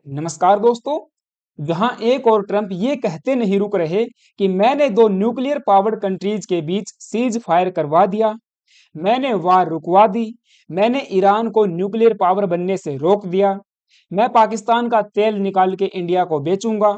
नमस्कार दोस्तों। जहां एक और ट्रंप ये कहते नहीं रुक रहे कि मैंने दो न्यूक्लियर पावर्ड कंट्रीज के बीच सीज फायर करवा दिया, मैंने वार रुकवा दी, मैंने ईरान को न्यूक्लियर पावर बनने से रोक दिया, मैं पाकिस्तान का तेल निकाल के इंडिया को बेचूंगा,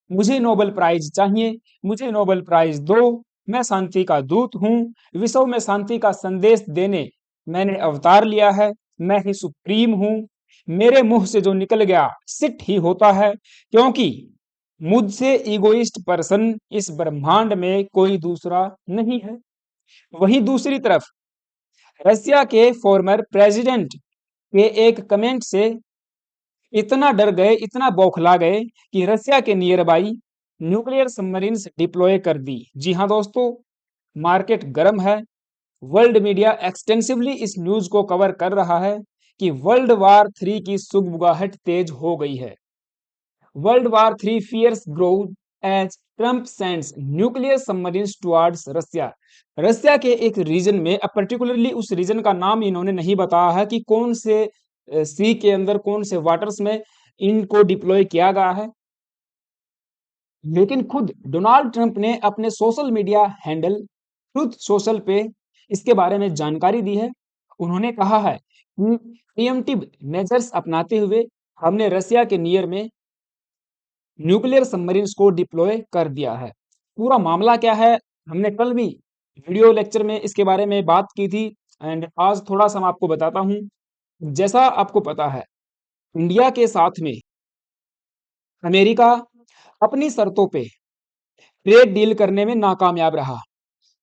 मुझे नोबेल प्राइज चाहिए, मुझे नोबेल प्राइज दो, मैं शांति का दूत हूं, विश्व में शांति का संदेश देने मैंने अवतार लिया है, मैं ही सुप्रीम हूं, मेरे मुंह से जो निकल गया सिट ही होता है, क्योंकि मुझसे इगोइस्ट पर्सन इस ब्रह्मांड में कोई दूसरा नहीं है। वहीं दूसरी तरफ रसिया के फॉर्मर प्रेसिडेंट के एक कमेंट से इतना डर गए, इतना बौखला गए कि रसिया के near by nuclear submarines deploy कर दी। जी हाँ दोस्तों, मार्केट गर्म है। वर्ल्ड मीडिया एक्सटेंसिवली इस न्यूज को कवर कर रहा है कि वर्ल्ड वार 3 की सुगबुगाहट तेज हो गई है। World war 3 fears grow as Trump sends nuclear submarines towards Russia. Russia के एक रीजन में, अब पर्टिकुलरली उस रीजन का नाम इन्होंने नहीं बताया है कि कौन से सी के अंदर, कौन से वाटर्स में इनको डिप्लॉय किया गया है, लेकिन खुद डोनाल्ड ट्रंप ने अपने social media handle truth social पे इसके बारे में जानकारी दी है। उन्होंने कहा है कि प्रिएम्प्टिव मेजर्स अपनाते हुए हमने रसिया के नियर में न्यूक्लियर सबमरीन्स को डिप्लॉय कर दिया है। पूरा मामला क्या है, हमने कल भी वीडियो लेक्चर में इसके बारे में बात की थी, एंड आज थोड़ा सा मैं आपको बताता हूँ। जैसा आपको पता है, इंडिया के साथ में अमेरिका अपनी शर्तों पे ट्रेड डील करने में नाकामयाब रहा।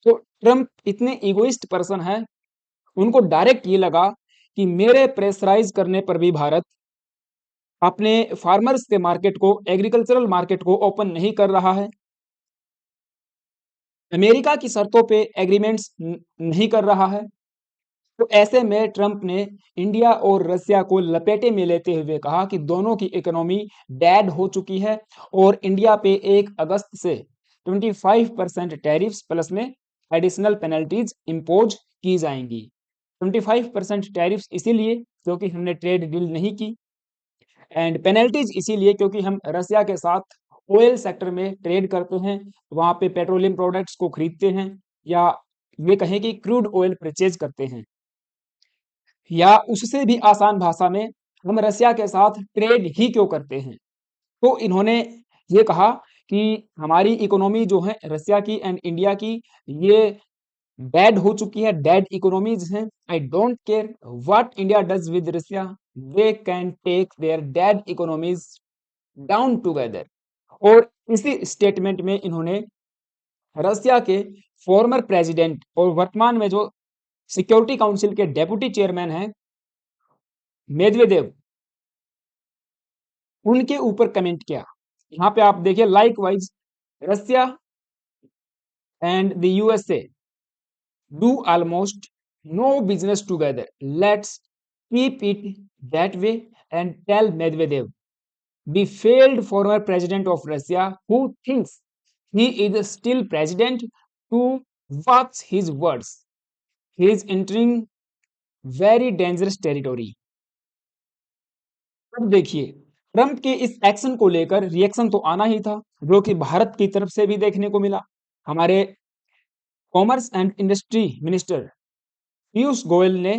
तो ट्रंप इतने इगोइस्ट पर्सन है, उनको डायरेक्ट ये लगा कि मेरे प्रेशराइज करने पर भी भारत अपने फार्मर्स के मार्केट को, एग्रीकल्चरल मार्केट को ओपन नहीं कर रहा है, अमेरिका की शर्तों पे एग्रीमेंट्स नहीं कर रहा है। तो ऐसे में ट्रंप ने इंडिया और रसिया को लपेटे में लेते हुए कहा कि दोनों की इकोनॉमी डेड हो चुकी है और इंडिया पे 1 अगस्त से 25% टैरिफ्स प्लस में एडिशनल पेनल्टीज इम्पोज की जाएंगी। 25% टैरिफ्स इसीलिए क्योंकि हमने ट्रेड डील नहीं की, एंड पेनल्टीज इसीलिए क्योंकि हम रसिया के साथ ऑयल सेक्टर में ट्रेड करते हैं, वहां पे पेट्रोलियम प्रोडक्ट्स को खरीदते हैं, या ये कहें कि क्रूड ऑयल परचेज करते हैं, या उससे भी आसान भाषा में हम रसिया के साथ ट्रेड ही क्यों करते हैं। तो इन्होंने ये कहा कि हमारी इकोनॉमी जो है रसिया की एंड इंडिया की, ये डेड हो चुकी है, डेड इकोनॉमीज हैं। I don't care what India does with Russia, they can take their dead economies down together. और इसी स्टेटमेंट में इन्होंने रसिया के फॉर्मर प्रेसिडेंट और वर्तमान में जो सिक्योरिटी काउंसिल के डेप्यूटी चेयरमैन हैं मेदवेदेव, उनके ऊपर कमेंट किया। यहाँ पे आप देखिए, likewise Russia and the USA do almost no business together, let's keep it that way and tell Medvedev, the failed former president of Russia who thinks he is still president, to watch his words. He is entering very dangerous territory. अब देखिए, Trump के इस action को लेकर reaction तो आना ही था, जो कि भारत की तरफ से भी देखने को मिला। हमारे commerce and industry minister Piyush Goyal ने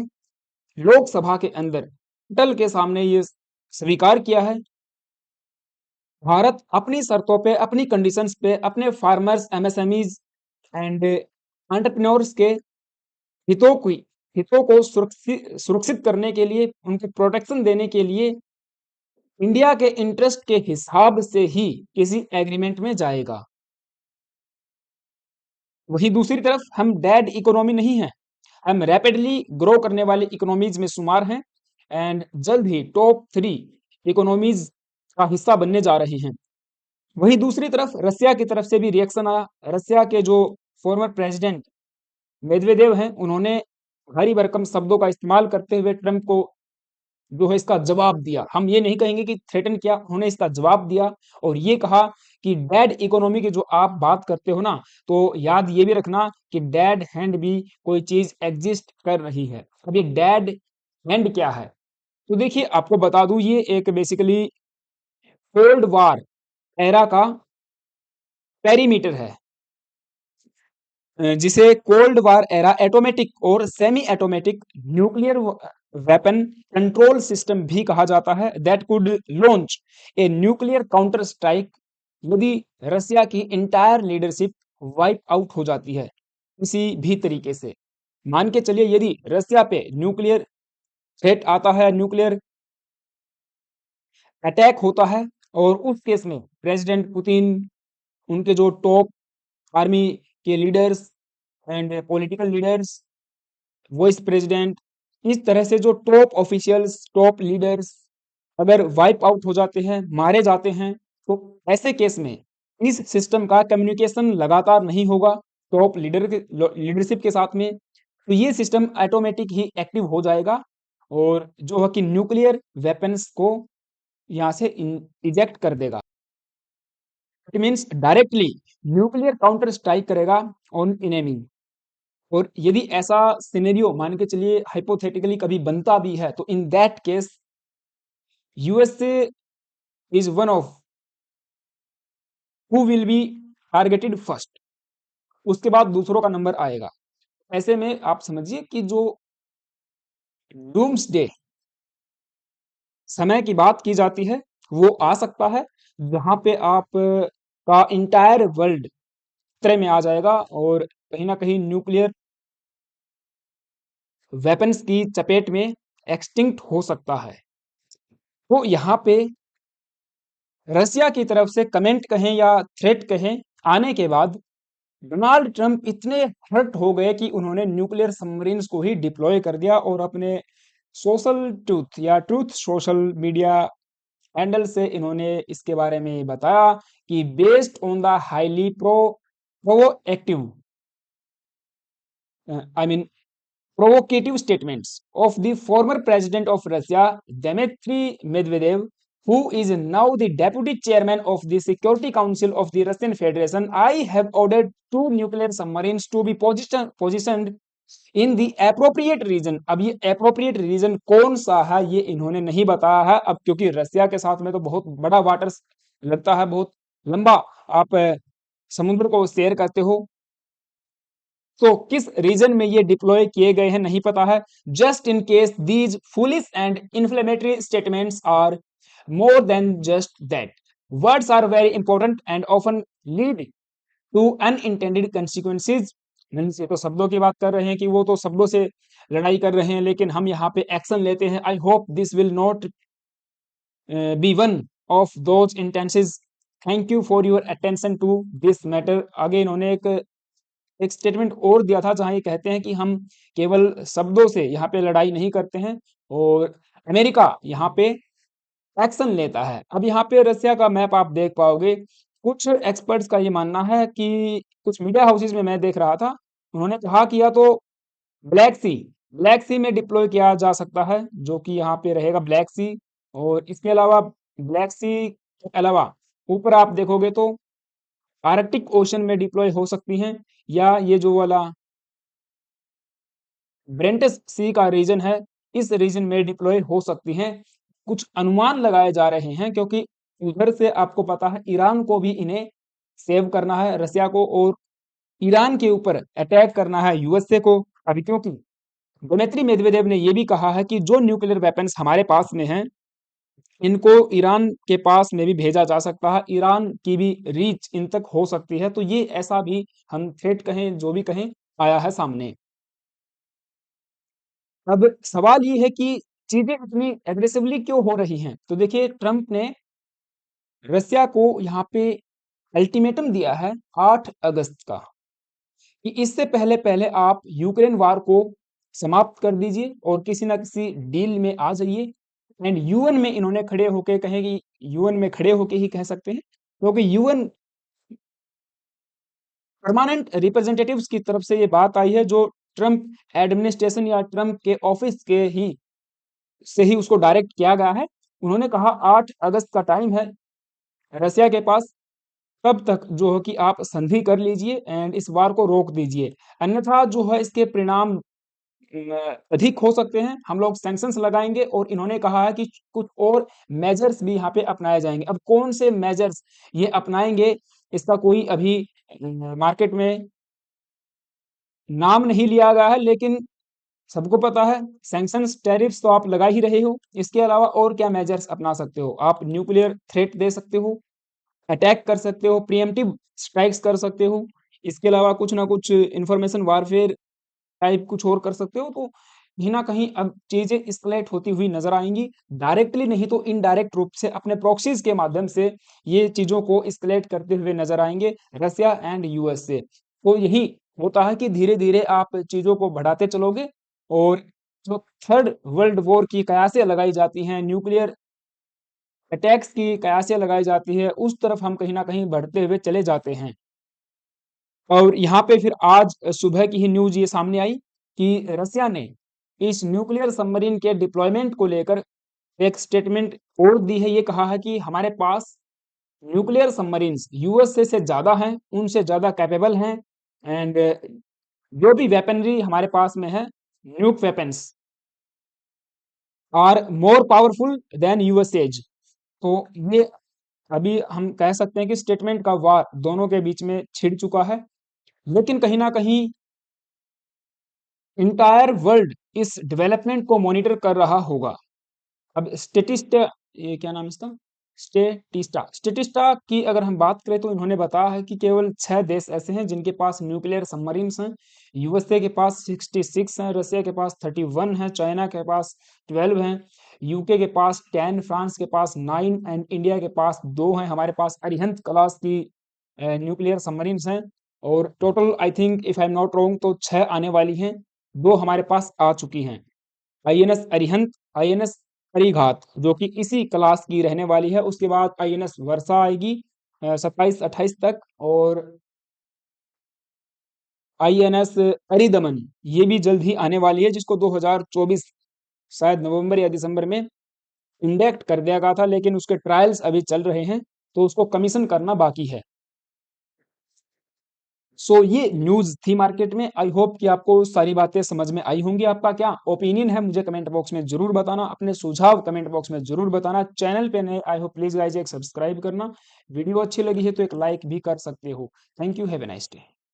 लोकसभा के अंदर टल के सामने ये स्वीकार किया है, भारत अपनी शर्तों पे, अपनी कंडीशंस पे अपने फार्मर्स, एमएसएमईज एंड एंटरप्रेन्योर्स के हितों को सुरक्षित करने के लिए, उनको प्रोटेक्शन देने के लिए इंडिया के इंटरेस्ट के हिसाब से ही किसी एग्रीमेंट में जाएगा। वहीं दूसरी तरफ हम डेड इकोनॉमी नहीं है, हम रैपिडली ग्रो करने वाली इकोनॉमीज में शुमार हैं, एंड जल्द ही टॉप 3 इकोनॉमीज का हिस्सा बनने जा रही हैं। वहीं दूसरी तरफ रसिया की तरफ से भी रिएक्शन आया। रसिया के जो फॉर्मर प्रेसिडेंट मेदवेदेव हैं, उन्होंने भारी भरकम शब्दों का इस्तेमाल करते हुए ट्रंप को जो है इसका जवाब दिया। हम ये नहीं कहेंगे कि थ्रेटन किया, उन्होंने इसका जवाब दिया और ये कहा कि डेड इकोनॉमी की जो आप बात करते हो ना, तो याद ये भी रखना कि डेड हैंड भी कोई चीज एग्जिस्ट कर रही है। अब ये डेड हैंड क्या है, तो देखिए आपको बता दूं, ये एक बेसिकली कोल्ड वार एरा का पेरीमीटर है, जिसे कोल्ड वार एरा एटोमेटिक और semi automatic nuclear weapon control system भी कहा जाता है, that could launch a nuclear counter strike यदि रसिया की इंटायर लीडरशिप वाइप आउट हो जाती है किसी भी तरीके से। मान के चलिए यदि रसिया पे न्यूक्लियर थ्रेट आता है, न्यूक्लियर अटैक होता है, और उस केस में प्रेसिडेंट पुतिन, उनके जो टॉप आर्मी के leaders and political leaders, vice president, इस तरह से जो टॉप ऑफिशियल्स, टॉप लीडर्स अगर वाइप आउट हो जाते हैं, मारे जाते हैं, तो ऐसे केस में इस सिस्टम का कम्युनिकेशन लगातार नहीं होगा टॉप लीडरशिप के साथ में, तो ये सिस्टम ऑटोमेटिक ही एक्टिव हो जाएगा और जो है कि न्यूक्लियर वेपन्स को यहाँ से इजेक्ट कर देगा। It means directly nuclear counter strike करेगा ऑन एनिमी। और यदि ऐसा सिनेरियो मान के चलिए हाइपोथेटिकली कभी बनता भी है, तो in that case USA is one of who will be targeted first, उसके बाद दूसरों का नंबर आएगा। ऐसे में आप समझिए कि जो डूम्सडे समय की बात की जाती है वो आ सकता है, जहां पे आप का इंटायर वर्ल्ड खतरे में आ जाएगा और कहीं ना कहीं न्यूक्लियर वेपन्स की चपेट में एक्सटिंक्ट हो सकता है। तो यहाँ पे रसिया की तरफ से कमेंट कहें या थ्रेट कहें आने के बाद डोनाल्ड ट्रंप इतने हर्ट हो गए कि उन्होंने न्यूक्लियर सबमरीन्स को ही डिप्लॉय कर दिया और अपने सोशल ट्रूथ या ट्रूथ सोशल मीडिया हैंडल से इन्होंने इसके बारे में बताया कि based on the highly proactive I mean provocative statements of the former president of Russia, Dmitry Medvedev, who is now the deputy chairman of the Security Council of the Russian Federation. I have ordered two nuclear submarines to be positioned in the appropriate region. अब ये appropriate region कौन सा है ये इन्होंने नहीं बताया है, अब क्योंकि रसिया के साथ में तो बहुत बड़ा वाटर लगता है, बहुत लंबा आप समुद्र को शेयर करते हो, तो किस रीजन में ये डिप्लॉय किए गए हैं नहीं पता है। Just in case these foolish and inflammatory statements are more than just that, words are very important and often lead to unintended consequences. Means ये तो शब्दों की बात कर रहे हैं कि वो तो शब्दों से लड़ाई कर रहे हैं, लेकिन हम यहाँ पे एक्शन लेते हैं। I hope this will not be one of those instances. Thank you for your attention to this matter. आगे इन्होंने एक स्टेटमेंट और दिया था जहां ये कहते हैं कि हम केवल शब्दों से यहाँ पे लड़ाई नहीं करते हैं और अमेरिका यहाँ पे एक्शन लेता है। अब यहाँ पे रसिया का मैप आप देख पाओगे, कुछ एक्सपर्ट्स का ये मानना है कि कुछ मीडिया हाउसेस में मैं देख रहा था, उन्होंने कहा कि या तो ब्लैक सी ब्लैक सी में डिप्लॉय किया जा सकता है, जो कि यहाँ पे रहेगा ब्लैक सी, और इसके अलावा ब्लैक सी के अलावा ऊपर आप देखोगे तो आर्कटिक ओशन में डिप्लॉय हो सकती हैं, या ये जो वाला ब्रेंटस सी का रीजन है, इस रीजन में डिप्लॉय हो सकती हैं। कुछ अनुमान लगाए जा रहे हैं क्योंकि उधर से आपको पता है ईरान को भी इन्हें सेव करना है, रसिया को, और ईरान के ऊपर अटैक करना है यूएसए को। अभी क्योंकि दिमित्री मेदवेदेव ने यह भी कहा है कि जो न्यूक्लियर वेपन्स हमारे पास में हैं, इनको ईरान के पास में भी भेजा जा सकता है, ईरान की भी रीच इन तक हो सकती है। तो ये ऐसा भी हम थ्रेट कहें जो भी कहें आया है सामने। अब सवाल ये है कि चीजें इतनी एग्रेसिवली क्यों हो रही हैं। तो देखिए ट्रंप ने रसिया को यहाँ पे अल्टीमेटम दिया है 8 अगस्त का कि इससे पहले पहले आप यूक्रेन वार को समाप्त कर दीजिए और किसी ना किसी डील में आ जाइए। एंड यूएन में इन्होंने खड़े होके कहे कि यूएन में खड़े होके ही कह सकते हैं, क्योंकि यूएन परमानेंट रिप्रेजेंटेटिव्स की तरफ से ये बात आई है, जो ट्रंप एडमिनिस्ट्रेशन या ट्रंप के ऑफिस के ही से ही उसको डायरेक्ट किया गया है। उन्होंने कहा 8 अगस्त का टाइम है रसिया के पास, तब तक जो है कि आप संधि कर लीजिए एंड इस वार को रोक दीजिए, अन्यथा जो है इसके परिणाम अधिक हो सकते हैं, हम लोग सैंक्शंस लगाएंगे और इन्होंने कहा है कि कुछ और मेजर्स भी यहाँ पे अपनाए जाएंगे। अब कौन से मेजर्स ये अपनाएंगे, इसका कोई अभी मार्केट में नाम नहीं लिया गया है, लेकिन सबको पता है सैंक्शंस टैरिफ्स तो आप लगा ही रहे हो। इसके अलावा और क्या मेजर्स अपना सकते हो, आप न्यूक्लियर थ्रेट दे सकते हो, अटैक कर सकते हो, प्रीएम्प्टिव स्ट्राइक्स कर सकते हो, इसके अलावा कुछ ना कुछ इंफॉर्मेशन वारफेयर टाइप कुछ और कर सकते हो। तो कहीं ना कहीं अब चीजें एस्केलेट होती हुई नजर आएंगी, डायरेक्टली नहीं तो इनडायरेक्ट रूप से अपने प्रॉक्सीज के माध्यम से ये चीजों को एस्केलेट करते हुए नजर आएंगे रसिया एंड यूएस से। तो यही होता है कि धीरे धीरे आप चीजों को बढ़ाते चलोगे और जो थर्ड वर्ल्ड वॉर की कयासें लगाई जाती हैं, न्यूक्लियर अटैक्स की कयासें लगाई जाती है, उस तरफ हम कहीं ना कहीं बढ़ते हुए चले जाते हैं। और यहाँ पे फिर आज सुबह की ही न्यूज ये सामने आई कि रसिया ने इस न्यूक्लियर सबमरीन के डिप्लॉयमेंट को लेकर एक स्टेटमेंट और दी है। ये कहा है कि हमारे पास न्यूक्लियर सबमरीन्स यूएस से ज्यादा हैं, उनसे ज्यादा कैपेबल हैं, एंड जो भी वेपनरी हमारे पास में है, nuke weapons are more powerful than USA's. तो ये अभी हम कह सकते हैं कि स्टेटमेंट का वार दोनों के बीच में छिड़ चुका है, लेकिन कहीं ना कहीं इंटायर वर्ल्ड इस डेवलपमेंट को मॉनिटर कर रहा होगा। अब ये क्या नाम है इसका, स्टेटिस्टा की अगर हम बात करें तो इन्होंने बताया है कि केवल 6 देश ऐसे हैं जिनके पास न्यूक्लियर सबमरीन्स हैं। यूएसए के पास 66 हैं, रसिया के पास 31 है, चाइना के पास 12 हैं, यूके के पास 10, फ्रांस के पास 9 एंड इंडिया के पास 2 हैं। हमारे पास अरिहंत क्लास की न्यूक्लियर सबमरीन्स हैं और total I think if I am not wrong तो 6 आने वाली हैं, 2 हमारे पास आ चुकी हैं। आईएनएस अरिहंत, आईएनएस परिघात जो कि इसी क्लास की रहने वाली है, उसके बाद आईएनएस वर्षा आएगी 27-28 तक, और आईएनएस अरिदमन ये भी जल्द ही आने वाली है, जिसको 2024 शायद नवंबर या दिसंबर में इंडक्ट कर दिया गया था, लेकिन उसके ट्रायल्स अभी चल रहे हैं, तो उसको कमीशन करना बाकी है। सो ये न्यूज थी मार्केट में। आई होप कि आपको सारी बातें समझ में आई होंगी। आपका क्या ओपिनियन है मुझे कमेंट बॉक्स में जरूर बताना, अपने सुझाव कमेंट बॉक्स में जरूर बताना। चैनल पे नए आई होप प्लीज गाइज एक सब्सक्राइब करना, वीडियो अच्छी लगी है तो एक लाइक भी कर सकते हो। Thank you, have a nice day.